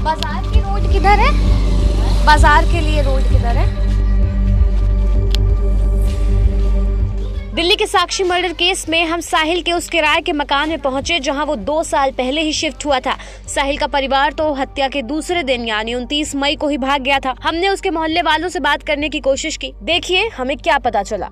बाजार की रोड किधर है? बाजार के लिए रोड किधर है? दिल्ली के साक्षी मर्डर केस में हम साहिल के उस किराए के मकान में पहुंचे जहां वो 2 साल पहले ही शिफ्ट हुआ था। साहिल का परिवार तो हत्या के दूसरे दिन यानी 29 मई को ही भाग गया था। हमने उसके मोहल्ले वालों से बात करने की कोशिश की। देखिए हमें क्या पता चला।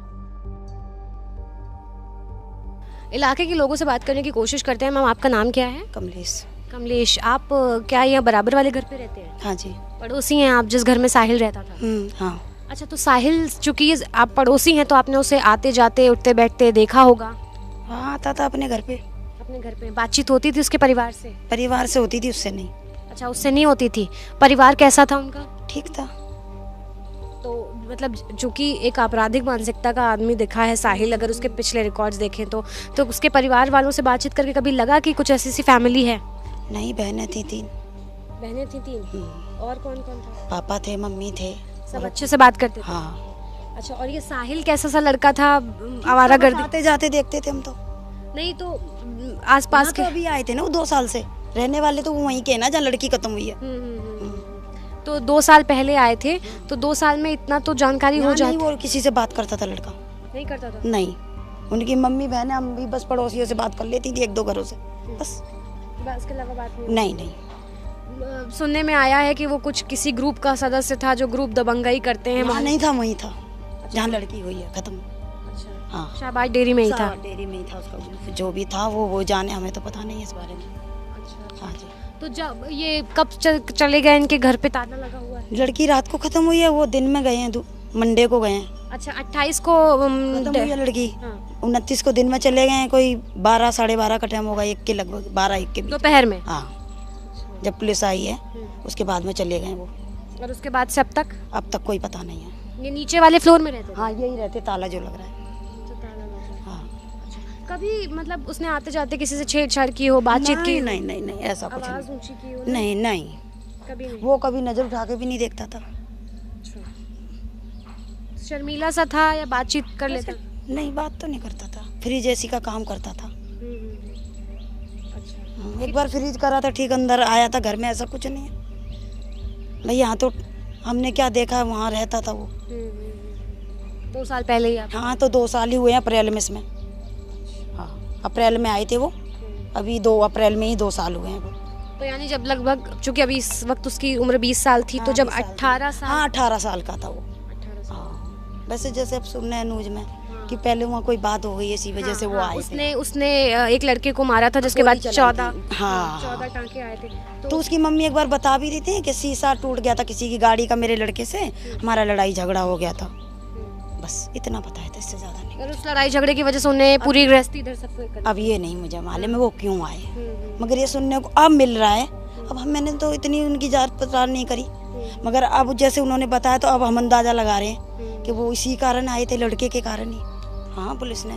इलाके के लोगों से बात करने की कोशिश करते हैं। मैम, आपका नाम क्या है? कमलेश। कमलेश, आप क्या यहाँ बराबर वाले घर पे रहते हैं? हाँ जी। पड़ोसी हैं आप जिस घर में साहिल रहता था? हाँ। अच्छा, तो साहिल चूंकि आप पड़ोसी हैं तो आपने उसे आते जाते उठते बैठते देखा होगा? हाँ, आता था अपने घर पे। अपने घर पे बातचीत होती थी उसके परिवार से? परिवार से होती थी, उससे नहीं। अच्छा, उससे नहीं होती थी। परिवार कैसा था उनका? ठीक था। तो मतलब चूंकि एक आपराधिक मानसिकता का आदमी दिखा है साहिल, अगर उसके पिछले रिकॉर्ड्स देखें तो उसके परिवार वालों से बातचीत करके कभी लगा कि कुछ ऐसी सी फैमिली है? नहीं, बहनें थी 3। बहनें थी 3? और कौन कौन था? पापा थे, मम्मी थे। सब अच्छे से बात करते थे? हाँ। अच्छा, और ये साहिल कैसा सा लड़का था? आवारागर्दी आते जाते देखते थे हम तो। नहीं तो आसपास के के अभी आए थे ना, वो 2 साल से रहने वाले तो वो वहीं के ना, जहाँ लड़की खत्म हुई है। तो 2 साल पहले आए थे, तो 2 साल में इतना तो जानकारी हो जाती? वो किसी से बात करता था लड़का? नहीं करता था? नहीं, उनकी मम्मी बहनें, हम भी बस पड़ोसियों से बात कर लेती थी 1-2 घरों से, बस। इसके अलावा बात नहीं। नहीं। सुनने में आया है कि वो कुछ किसी ग्रुप का सदस्य था जो ग्रुप दबंगई करते हैं। वहाँ नहीं था, वहीं था जहाँ लड़की हुई है खत्म। अच्छा। हाँ, शाहबाज डेयरी में ही था? डेयरी में ही था उसका ग्रुप। जो भी था वो जाने, हमें तो पता नहीं है इस बारे में। अच्छा। हाँ जी। तो जब ये कब चले गए? इनके घर पे ताला लगा हुआ है? लड़की रात को खत्म हुई है, वो दिन में गए हैं, मंडे को गए हैं। अच्छा, 28 को खत्म हुई है लड़की। 29 को दिन में चले गए हैं, कोई 12 साढ़े 12 का टाइम होगा, 1 के लगभग, 12-1 के बीच दोपहर में। हाँ, जब पुलिस आई है उसके बाद में चले गए वो। और उसके बाद से अब तक कोई पता नहीं है। ये नीचे वाले फ्लोर में रहते? हाँ, यही रहते, ताला जो लग रहा है। हाँ। कभी मतलब उसने आते जाते किसी से छेड़छाड़ की हो, बातचीत की? नहीं, ऐसा कुछ आवाज ऊंची की हो? नहीं, कभी नहीं। वो कभी नजर उठा के भी नहीं देखता था। शर्मीला सा था या बातचीत कर लेता? नहीं, बात तो नहीं करता था, फ्रिज ऐसी का काम करता था। अच्छा। एक बार फ्रिज करा था, ठीक अंदर आया था घर में, ऐसा कुछ नहीं है भाई। यहाँ तो हमने क्या देखा, वहाँ रहता था वो। 2 साल पहले ही? हाँ, तो 2 साल ही हुए हैं, अप्रैल में इसमें। हाँ, अप्रैल में आए थे वो, अभी 2 अप्रैल में ही 2 साल हुए हैं वो। तो यानी जब लगभग, चूंकि अभी इस वक्त उसकी उम्र 20 साल थी, तो जब 18 साल? हाँ, 18 साल का था वो। 18 साल। वैसे जैसे अब सुन रहे हैं न्यूज में कि पहले वहाँ कोई बात हो गई, इसी वजह से वो आए थे। उसने एक लड़के को मारा था जिसके बाद 14 टांके आए थे। तो उसकी मम्मी एक बार बता भी रही थी कि शीशा टूट गया था किसी की गाड़ी का, मेरे लड़के से हमारा लड़ाई झगड़ा हो गया था, बस इतना पता है, इससे ज्यादा नहीं। और उस लड़ाई झगड़े की वजह से उन्हें पूरी गृहस्थी इधर सबको अब ये नहीं मुझे मालूम है वो क्यों आए, मगर ये सुनने को अब मिल रहा है। अब मैंने तो इतनी उनकी जांच पड़ताल नहीं करी, मगर अब जैसे उन्होंने बताया तो अब हम अंदाजा लगा रहे हैं कि वो इसी कारण आए थे, लड़के के कारण ही। हाँ, पुलिस ने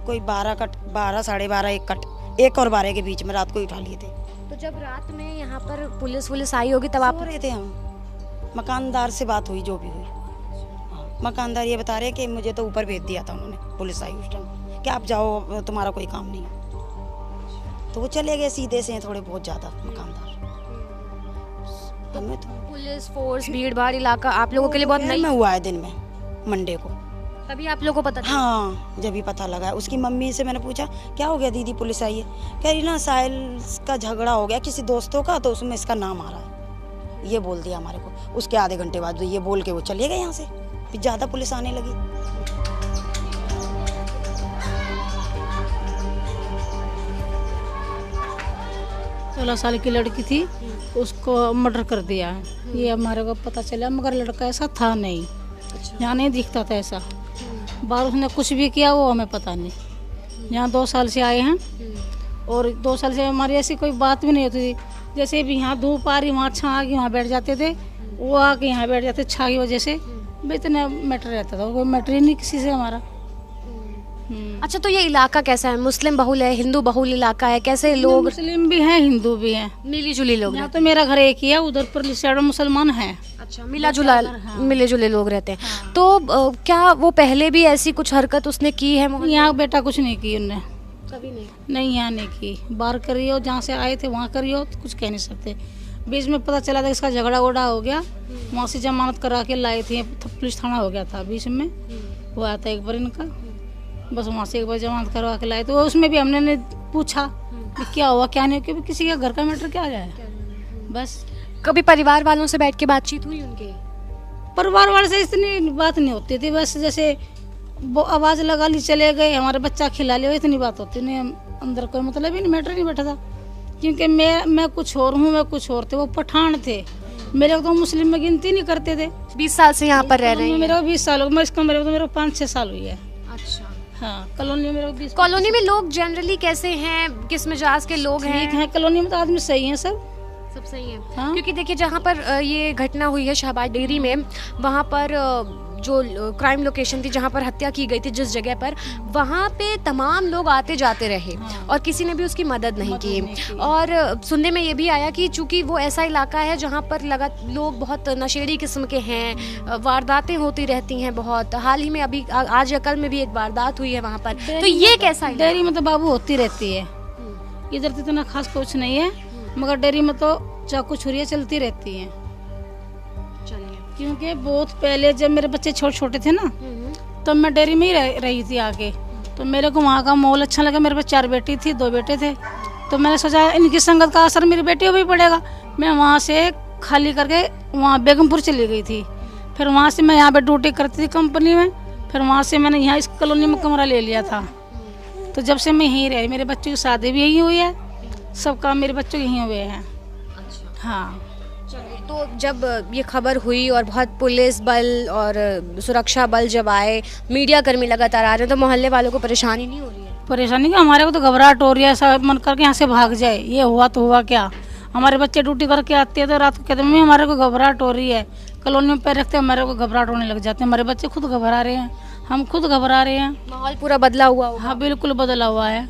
कोई 12 साढ़े 12 1 और 12 के बीच में रात को ही उठा लिए थे। तो जब रात में यहाँ पर पुलिस आई होगी तब आप रहे थे? हम मकानदार से बात हुई, जो भी हुई। हाँ, मकानदार ये बता रहे हैं कि मुझे तो ऊपर भेज दिया था उन्होंने, पुलिस आई उस टाइम कि आप जाओ, तुम्हारा कोई काम नहीं है। तो वो चले गए, सीधे से थोड़े बहुत ज़्यादा मकानदार। हमें तो पुलिस फोर्स, भीड़ भाड़ इलाका आप लोगों के लिए बहुत नहीं हुआ है दिन में, मंडे को। तभी आप लोगों को पता? हाँ, जब ही पता लगा। उसकी मम्मी से मैंने पूछा क्या हो गया दीदी, पुलिस आई है? कह रही ना साहिल का झगड़ा हो गया किसी दोस्तों का, तो उसमें इसका नाम आ रहा है, ये बोल दिया हमारे को। उसके आधे घंटे बाद ये बोल के वो चले गए यहाँ से, फिर ज़्यादा पुलिस आने लगी। 16 साल की लड़की थी, उसको मर्डर कर दिया है, ये हमारे को पता चला, मगर लड़का ऐसा था नहीं। यहाँ नहीं दिखता था ऐसा। बाहर उसने कुछ भी किया वो हमें पता नहीं। यहाँ 2 साल से आए हैं और 2 साल से हमारी ऐसी कोई बात भी नहीं होती थी। जैसे भी यहाँ धूप आ रही, वहाँ छाँ आ गई, वहाँ बैठ जाते थे, वो आके यहाँ बैठ जाते छाँ की वजह से। इतना मैटर रहता था, कोई मैटर ही नहीं किसी से हमारा। अच्छा, तो ये इलाका कैसा है? मुस्लिम बहुल है, हिंदू बहुल इलाका है? कैसे लोग? मुस्लिम भी हैं, हिंदू भी हैं, मिली जुली लोग। यहाँ तो मेरा घर एक ही है, उधर पर साइड मुसलमान है। अच्छा, मिले जुले लोग रहते हैं। हाँ। तो क्या वो पहले भी ऐसी कुछ हरकत उसने की है? यहाँ बेटा कुछ नहीं की उनने, कभी नहीं। नहीं, यहाँ नहीं की। बाहर करियो, जहाँ से आए थे वहाँ करियो, तो कुछ कह नहीं सकते। बीच में पता चला था इसका झगड़ा वगड़ा हो गया, वहाँ से जमानत करा के लाए थे, पुलिस थाना हो गया था बीच में, वो आया था एक बार इनका, बस वहाँ से एक बार जमानत करवा के लाए, तो उसमें भी हमने ने पूछा कि क्या हुआ क्या नहीं, क्योंकि किसी का घर का मैटर क्या जाए। बस कभी परिवार वालों से बैठ के बातचीत हुई उनके? परिवार वाले से इतनी बात नहीं होती थी, बस जैसे वो आवाज़ लगा ली चले गए, हमारे बच्चा खिला लिया, इतनी बात होती नहीं, अंदर कोई मतलब ही नहीं, मैटर नहीं बैठा था, क्योंकि मैं कुछ और हूँ, मैं कुछ और थे, वो पठान थे, मेरे को तो मुस्लिम में गिनती नहीं करते थे। 20 साल से यहाँ पर रह रहे हैं? मेरे को 20 साल हो गए, इस कमरे में तो मेरे को 5-6 साल हुई है। अच्छा। हाँ, कॉलोनी में मेरे को 20। कॉलोनी में लोग जनरली कैसे हैं, किस मिजाज के लोग हैं? ठीक है, कॉलोनी में तो आदमी सही है, सब सही है। हाँ? क्योंकि देखिए जहाँ पर ये घटना हुई है शाहबाज डेयरी में, वहाँ पर जो क्राइम लोकेशन थी जहाँ पर हत्या की गई थी, जिस जगह पर, वहाँ पे तमाम लोग आते जाते रहे और किसी ने भी उसकी मदद नहीं की। और सुनने में ये भी आया कि चूंकि वो ऐसा इलाका है जहाँ पर लोग बहुत नशेड़ी किस्म के हैं, वारदातें होती रहती हैं बहुत। हाल ही में अभी आज या कल में भी एक वारदात हुई है वहाँ पर, तो ये कैसा है? डेयरी में तो बाबू होती रहती है, इधर तो इतना खास कुछ नहीं है, मगर डेयरी में तो चाकू छुरियाँ चलती रहती हैं। क्योंकि बहुत पहले जब मेरे बच्चे छोटे छोटे थे ना, तो मैं डेयरी में ही रही थी आगे, तो मेरे को वहाँ का माहौल अच्छा लगा। मेरे पास 4 बेटी थी, 2 बेटे थे, तो मैंने सोचा इनकी संगत का असर मेरी बेटी को भी पड़ेगा। मैं वहाँ से खाली करके वहाँ बेगमपुर चली गई थी, फिर वहाँ से मैं यहाँ पे ड्यूटी करती थी कंपनी में, फिर वहाँ से मैंने यहाँ इस कॉलोनी में कमरा ले लिया था, तो जब से मैं यहीं रही। मेरे बच्चों की शादी भी यहीं हुई है, सब काम मेरे बच्चों के यहीं हुए हैं। हाँ, तो जब ये खबर हुई और बहुत पुलिस बल और सुरक्षा बल जब आए, मीडिया कर्मी लगातार आ रहे हैं, तो मोहल्ले वालों को परेशानी नहीं हो रही है? परेशानी क्या, हमारे को तो घबराहट हो रही है, सब मन करके यहाँ से भाग जाए, ये हुआ तो हुआ क्या। हमारे बच्चे ड्यूटी करके आते हैं तो रात को कहते हैं मम्मी हमारे को घबराहट हो रही है, कॉलोनी में पैर रखते हैं हमारे को घबराहट होने लग जाते हैं, हमारे बच्चे खुद घबरा रहे हैं, हम खुद घबरा रहे हैं। माहौल पूरा बदला हुआ होगा? हाँ, बिल्कुल बदला हुआ है।